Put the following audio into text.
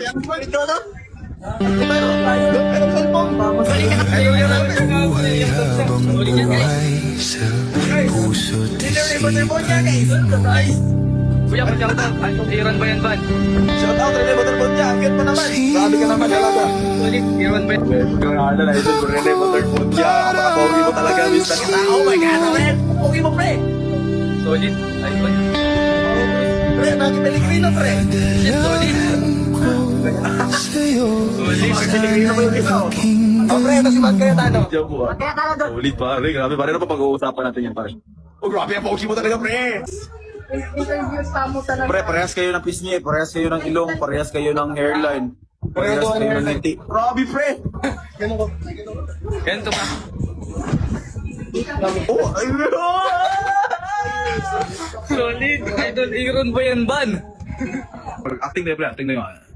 Ito na. Pero cellphone. Ayaw niya namin yung puso't Kuya, mag-shoutout. Iran ba yan, Van? shout out, Rene Motorboat niya. Akit mo naman. Grabe ka naman, talaga. Solid, Iran ba yan? Kaya na ito, Rene Motorboat niya. Kapaka-pogi mo talaga, miss na kita. Oh my God, Ren! Pogi mo, pre! Solid. Ay, Van. Pre, bakit Pellegrino, pre? Shit, solid. Solid. Pellegrino mo yung isa, oh. Oh, pre, ito si Van Cayetano. Diyan po, ah. Ulit, pare. Grabe, pare. Ano pa pag-uusapan natin yan, pare? Oh, grabe, ang pogi mo talaga, pre! Pre, parehas kayo ng pisngi, parehas kayo ng ilong, parehas kayo ng hairline. Parehas kayo ng ngiti. Grabe, pre! Ganito ba? Oh, ay, Solid. Idol, Iran ba yan, Van? acting na yun, pre. Acting na yun.